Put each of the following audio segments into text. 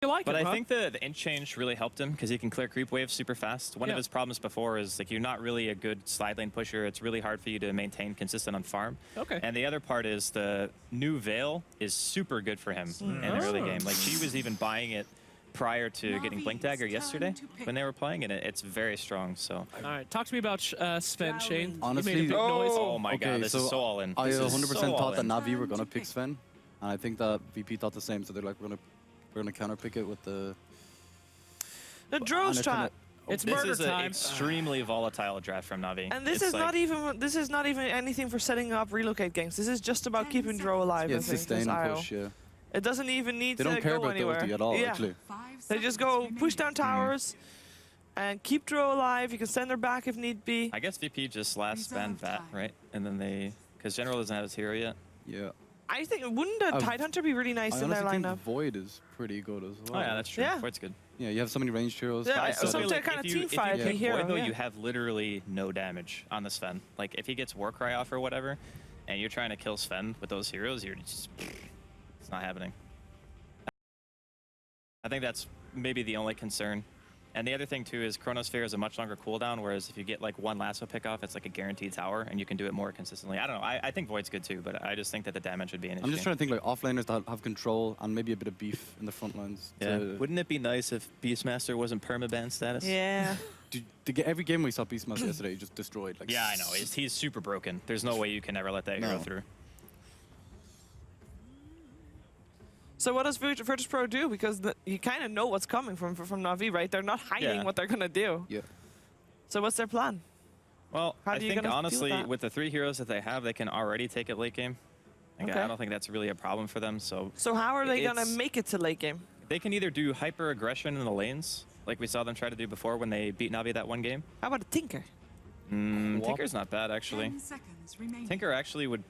You like but it, I huh? think the int change really helped him because he can clear creep waves super fast. One of his problems before is like you're not really a good slide lane pusher. It's really hard for you to maintain consistent on farm. Okay. And the other part is the new Veil is super good for him in the early game. Like she was even buying it prior to getting Blink Dagger yesterday when they were playing, and it's very strong. So. All right, talk to me about Sven, Shane. Honestly, you made a big noise. Oh my god, this is so all in. I 100% so thought that Navi were gonna pick Sven, and I think that VP thought the same. So they're like, we're gonna counter pick it with the Drow strat. It's this murder is time. an extremely volatile draft from Navi. And this is like, not even anything for setting up relocate ganks. This is just about keeping Drow alive. yeah, I think, sustain this and IO. push. Yeah, It doesn't even need they to don't care go about the anywhere. ulti at all. Yeah. Actually, They just go push down towers and keep Drow alive. You can send her back if need be. I guess VP just last banned Vat, right? And then they, because General doesn't have his hero yet. yeah. I think wouldn't a Tidehunter be really nice I in their honestly think lineup? Void is pretty good as well. Oh yeah, that's true. Yeah. Void's good. Yeah, you have so many ranged heroes. Yeah, Guys, so so to like, kind of if team you fight pick the hero, Void, though, yeah. you have literally no damage on the Sven. Like if he gets Warcry off or whatever, and you're trying to kill Sven with those heroes, you're just, it's not happening. I think that's maybe the only concern. And the other thing too is Chronosphere is a much longer cooldown, whereas if you get like one lasso pick off, it's like a guaranteed tower, and you can do it more consistently. I don't know. I think Void's good too, but I just think that the damage would be an issue. I'm just trying to think like offlaners that have control and maybe a bit of beef in the front lines. Yeah. Wouldn't it be nice if Beastmaster wasn't permaban status? Yeah. Every game we saw Beastmaster yesterday, he just destroyed. Like, Yeah, I know. He's super broken. There's no way you can ever let that hero through. So what does virtus.pro do? Because you kind of know what's coming from Navi, right? They're not hiding what they're gonna do. Yeah. So what's their plan? Well, How I do you think gonna deal with honestly, that? with the 3 heroes that they have, they can already take it late game. Like, Okay. I don't think that's really a problem for them. So how are they gonna it's- make it to late game? they can either do hyper aggression in the lanes, like we saw them try to do before when they beat Navi that one game. How about a Tinker? Tinker's not bad actually. Tinker actually would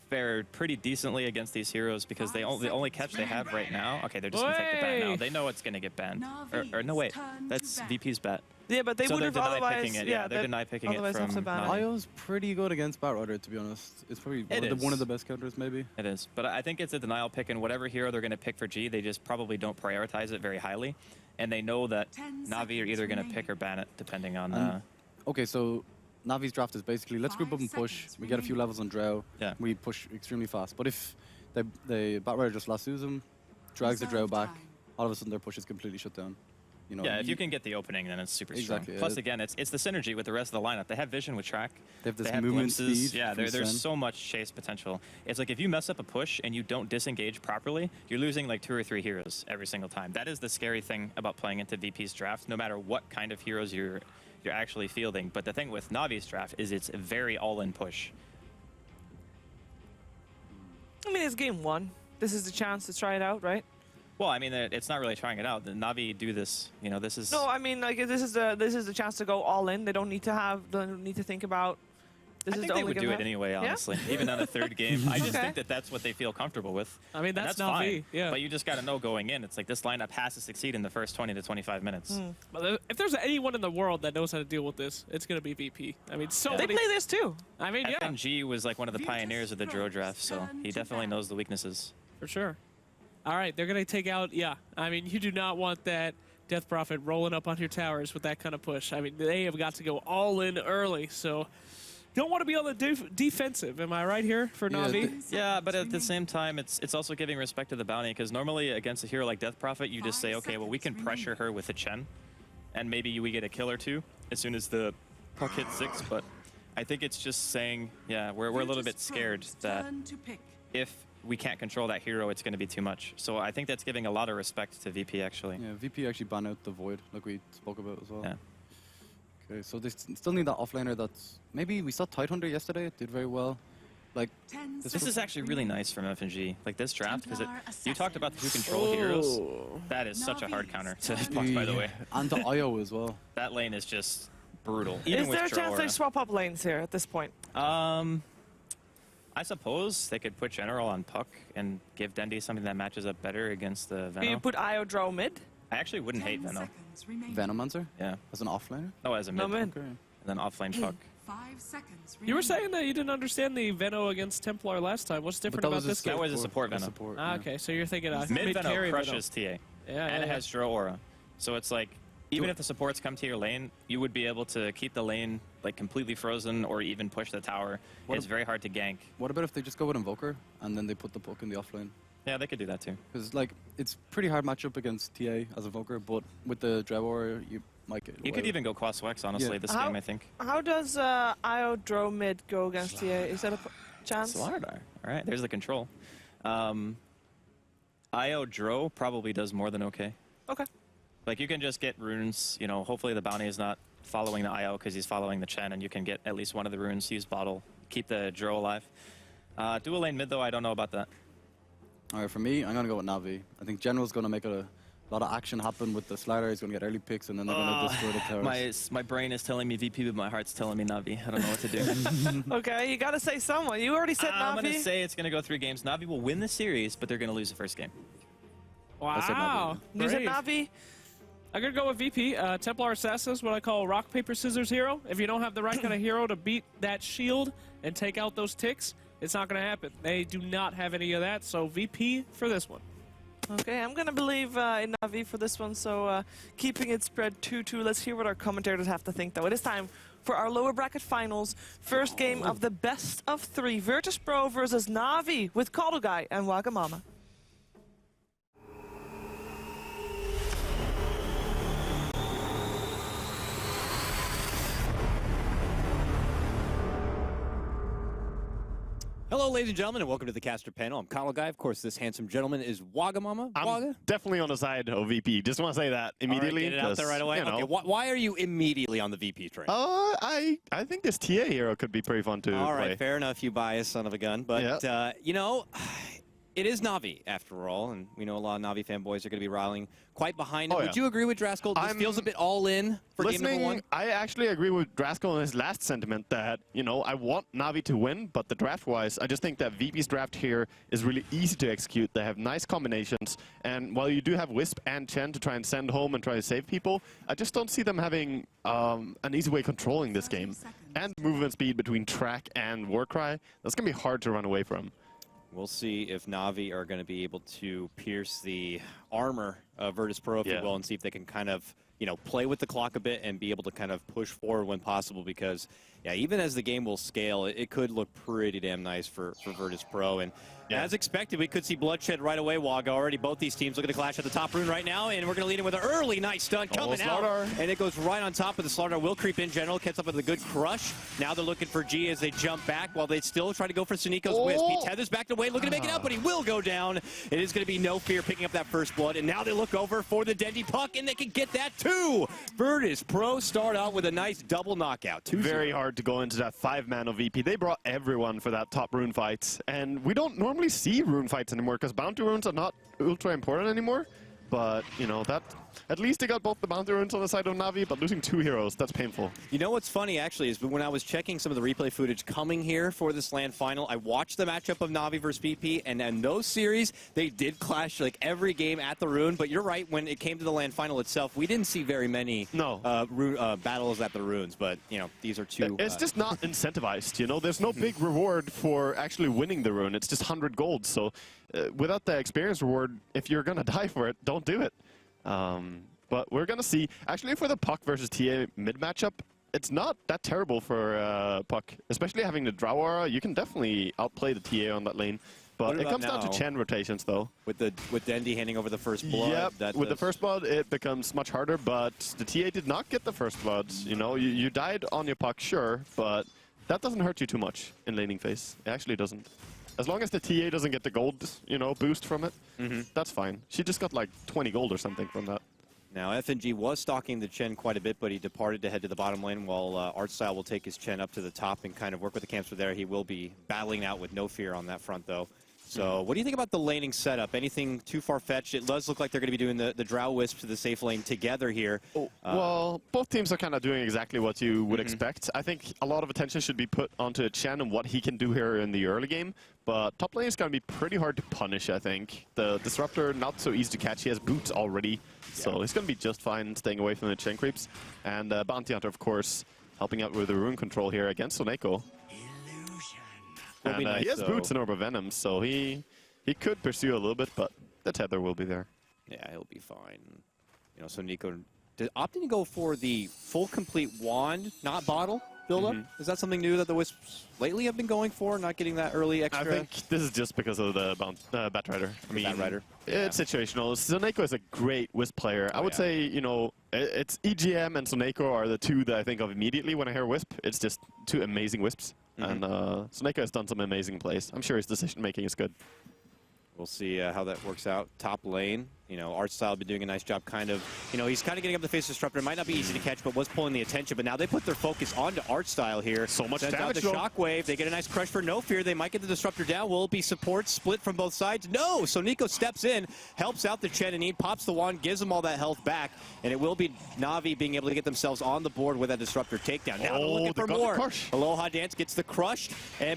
fare pretty decently against these heroes because the only catch they have right now. Okay, they're just gonna take the ban now. They know it's gonna get banned. Or no, wait, that's VP's bet. Yeah, but they So would they're have deny otherwise. picking it. Yeah, they're deny picking it otherwise have to from ban it. Navi. IO's pretty good against Batrider, to be honest. It's probably one of the best counters, maybe. It is, but I think it's a denial pick, and whatever hero they're going to pick for G, they just probably don't prioritize it very highly, and they know that Navi are either going to pick or ban it, depending on... Okay, so Navi's draft is basically, let's group up and push. We get a few levels on Drow. Yeah. We push extremely fast. But if the Batrider just lassos him, drags the Drow back, all of a sudden their push is completely shut down. You know, yeah, if you can get the opening, then it's super Exactly, strong. yeah. Plus, again, it's the synergy with the rest of the lineup. They have vision with track. They have this have movement glimpses. speed Yeah, from there's Sven. so much chase potential. It's like if you mess up a push and you don't disengage properly, you're losing like 2 or 3 heroes every single time. That is the scary thing about playing into VP's draft, no matter what kind of heroes you're actually fielding. But the thing with Navi's draft is it's a very all-in push. I mean, it's game 1. This is the chance to try it out, right? Well, I mean, it's not really trying it out. The Navi do this, you know, this is... No, I mean, like this is the chance to go all in. They don't need to think about. This I is think the they only would game do they it have. anyway, Yeah? honestly. Even on the 3rd game. I just Okay. think that that's what they feel comfortable with. I mean, And that's fine. Navi, yeah. But you just got to know going in, it's like this lineup has to succeed in the first 20 to 25 minutes. But if there's anyone in the world that knows how to deal with this, it's going to be VP. I mean, so They many... play this too. I mean, yeah, FNG was like one of the pioneers of the Drow draft, so he definitely knows the weaknesses. for sure. All right, they're going to take out, I mean, you do not want that Death Prophet rolling up on your towers with that kind of push. I mean, they have got to go all in early, so don't want to be on the defensive. Am I right here for Navi? Yeah, but at the same time, it's also giving respect to the bounty, because normally against a hero like Death Prophet, you just say, okay, well, we can pressure her with a Chen, and maybe we get a kill or 2 as soon as the puck hits 6, but I think it's just saying, yeah, we're a little bit scared that if we can't control that hero, it's going to be too much. So I think that's giving a lot of respect to VP, actually. Yeah, VP actually banned out the Void, like we spoke about as well. Yeah. Okay, so they still need that offlaner that's... Maybe we saw Tidehunter yesterday, it did very well. Like, This is actually really nice from FNG, like this draft, because you talked about the 2 control heroes. That is such a hard counter to block, by the way. And the IO as well. That lane is just brutal. Even Is with there a chance they Drow swap up lanes here at this point? aura. I suppose they could put General on Puck and give Dendy something that matches up better against the Do you Venom. put Io Drow mid? I actually wouldn't hate Venom. Venomancer? Yeah. As an offlaner? No, as a mid. No mid. Okay. And then offlane Puck. 5 seconds. You were saying that you didn't understand the Veno against Templar last time. What's different about this game? That was a support Venom. Ah, okay, so you're thinking Mid mid-carry Venom Venom. crushes TA. and it has Dro Aura. So it's like, even if the supports come to your lane, you would be able to keep the lane like completely frozen or even push the tower. It's very hard to gank. What about if they just go with Invoker and then they put the poke in the offlane? Yeah, they could do that too. Because like it's pretty hard matchup against TA as Invoker, but with the Drew Warrior, you might get. You could even go Quas Wex, honestly, this game, I think. How does IO Dro mid go against TA? Is that a chance? Slardar. All right, there's the control. IO Dro probably does more than okay. Okay. Like, you can just get runes, you know, hopefully the bounty is not following the IO because he's following the Chen, and you can get at least one of the runes, use bottle, keep the Dro alive. Dual lane mid, though, I don't know about that. All right, for me, I'm going to go with Navi. I think General's going to make a lot of action happen with the slider. He's going to get early picks, and then they're going to destroy the towers. My brain is telling me VP, but my heart's telling me Navi. I don't know what to do. Okay, you got to say someone. You already said Navi. I'm going to say it's going to go 3 games. Navi will win the series, but they're going to lose the first game. Wow. You said Navi? I'm going to go with VP. Templar Assassin is what I call rock, paper, scissors hero. If you don't have the right kind of hero to beat that shield and take out those ticks, it's not going to happen. They do not have any of that, so VP for this one. Okay, I'm going to believe in Navi for this one, so keeping it spread 2-2. Let's hear what our commentators have to think, though. It is time for our lower bracket finals. First game of the best of 3. virtus.pro versus Navi with Kodogai and Wagamama. Hello, ladies and gentlemen, and welcome to the caster panel. I'm Kyle Guy. Of course, this handsome gentleman is Wagamama. I'm definitely on the side of VP. Just want to say that immediately. All right, get it out there right away. You know. Okay, why are you immediately on the VP train? I think this TA hero could be pretty fun to play. All right, fair enough, you biased son of a gun. But, you know, it is Navi, after all, and we know a lot of Navi fanboys are going to be rallying quite behind it. Would you agree with Draskell? This feels a bit all-in for game number 1? I actually agree with Draskell in his last sentiment that, you know, I want Navi to win, but the draft-wise, I just think that VP's draft here is really easy to execute. They have nice combinations, and while you do have Wisp and Chen to try and send home and try to save people, I just don't see them having an easy way controlling this game. And movement speed between Track and Warcry, that's going to be hard to run away from. We'll see if Navi are going to be able to pierce the armor of virtus.pro, if you will, and see if they can kind of, you know, play with the clock a bit and be able to kind of push forward when possible, because, yeah, even as the game will scale, it could look pretty damn nice for virtus.pro. And as expected, we could see bloodshed right away, Waga. Already both these teams looking to clash at the top rune right now, and we're going to lead in with an early nice stun coming out. And it goes right on top of the Slardar. Will creep in general, gets up with a good crush. Now they're looking for G as they jump back while they still try to go for Suniko's Wisp. He tethers back away, looking to make it out, but he will go down. It is going to be No Fear picking up that first blood, and now they look over for the Dendy puck, and they can get that too. virtus.pro start out with a nice double knockout. Very hard to go into that 5-man of VP. They brought everyone for that top rune fight, and we don't normally see rune fights anymore because bounty runes are not ultra important anymore. But, you know, that at least they got both the bounty runes on the side of Navi, but losing 2 heroes, that's painful. You know what's funny, actually, is when I was checking some of the replay footage coming here for this LAN final, I watched the matchup of Navi versus VP, and in those series, they did clash like every game at the rune. But you're right, when it came to the LAN final itself, we didn't see very many battles at the runes. But, you know, these are 2. It's just not incentivized, you know? There's no big reward for actually winning the rune. It's just 100 gold. So without the experience reward, if you're going to die for it, don't do it. But we're going to see, actually for the Puck versus TA mid matchup, it's not that terrible for Puck. Especially having the Drow Aura, you can definitely outplay the TA on that lane. But it comes down to Chen rotations, though. With Dendy handing over the first blood. Yep, with the first blood, it becomes much harder, but the TA did not get the first blood. You know, you died on your Puck, sure, but that doesn't hurt you too much in laning phase. It actually doesn't. As long as the TA doesn't get the gold, you know, boost from it, that's fine. She just got like 20 gold or something from that. Now, FNG was stalking the Chen quite a bit, but he departed to head to the bottom lane, while Artstyle will take his Chen up to the top and kind of work with the camps there. He will be battling out with No Fear on that front, though. So what do you think about the laning setup? Anything too far-fetched? It does look like they're going to be doing the Drow Wisp to the safe lane together here. Well, both teams are kind of doing exactly what you would expect. I think a lot of attention should be put onto Chen and what he can do here in the early game. But top lane is going to be pretty hard to punish, I think. The Disruptor, not so easy to catch. He has boots already, so he's going to be just fine staying away from the Chen creeps. And Bounty Hunter, of course, helping out with the rune control here against Soneko. And nice, he has boots and Orb of Venom, so he could pursue a little bit, but the tether will be there. Yeah, he'll be fine. You know, so Nico opting to go for the full complete wand, not bottle build-up. Is that something new that the Wisps lately have been going for, not getting that early extra? I think this is just because of the Batrider. I mean, Batrider. It's situational. Soneko is a great Wisp player. I would say, you know, it's EGM and Soneko are the two that I think of immediately when I hear Wisp. It's just two amazing Wisps. And Soneko has done some amazing plays. I'm sure his decision-making is good. We'll see how that works out. Top lane, you know, Artstyle been doing a nice job kind of, you know, he's kind of getting up the face Disruptor. It might not be easy to catch, but was pulling the attention. But now they put their focus onto Artstyle here. So much Sends damage, out the Shockwave. They get a nice crush for No Fear. They might get the Disruptor down. Will it be support split from both sides? No! So Nico steps in, helps out the Chen in need, pops the wand, gives them all that health back, and it will be Navi being able to get themselves on the board with that Disruptor takedown. Now they're looking for more. Aloha Dance gets the crush,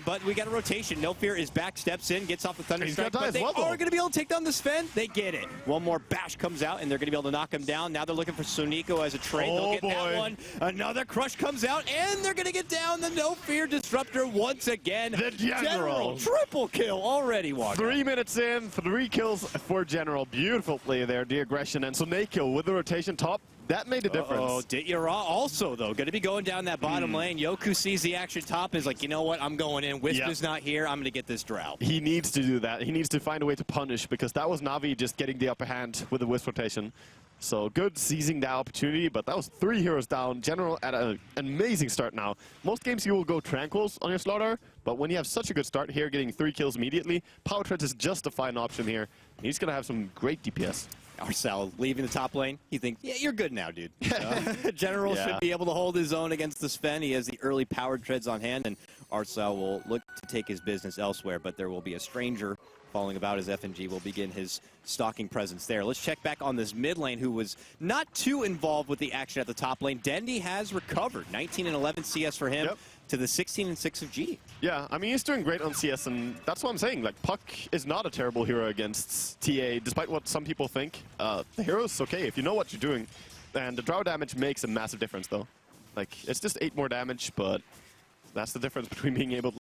but we got a rotation. No Fear is back, steps in, gets off the Thunder Strike, but they are going to be able to take down the Sven. They get it. One more bash comes out, and they're going to be able to knock him down. Now they're looking for Soneko as a trade. They'll get that one. Another crush comes out, and they're going to get down the No Fear Disruptor once again. The General. Triple kill already, Walker. 3 minutes in, 3 kills for General. Beautiful play there, the aggression. And Soneko with the rotation top, that made a difference. Oh, Dityara also, though, going to be going down that bottom lane. Yoku sees the action top and is like, you know what, I'm going in. Wisp is not here. I'm going to get this drow. He needs to do that. He needs to find a way to punish, because that was Navi just getting the upper hand with the Wisp rotation. So good seizing that opportunity, but that was 3 heroes down. General at an amazing start now. Most games you will go Tranquils on your Slaughter, but when you have such a good start here, getting 3 kills immediately, Power Treads is just a fine option here. He's going to have some great DPS. Arcel leaving the top lane. He thinks, yeah, you're good now, dude. General should be able to hold his own against the Sven. He has the early powered treads on hand, and Arcel will look to take his business elsewhere, but there will be a stranger following about as FNG will begin his stalking presence there. Let's check back on this mid lane, who was not too involved with the action at the top lane. Dendy has recovered. 19 and 11 CS for him. To the 16 and 6 of G. Yeah, I mean, he's doing great on CS, and that's what I'm saying. Like, Puck is not a terrible hero against TA, despite what some people think. The hero's okay if you know what you're doing. And the draw damage makes a massive difference, though. Like, it's just 8 more damage, but that's the difference between being able to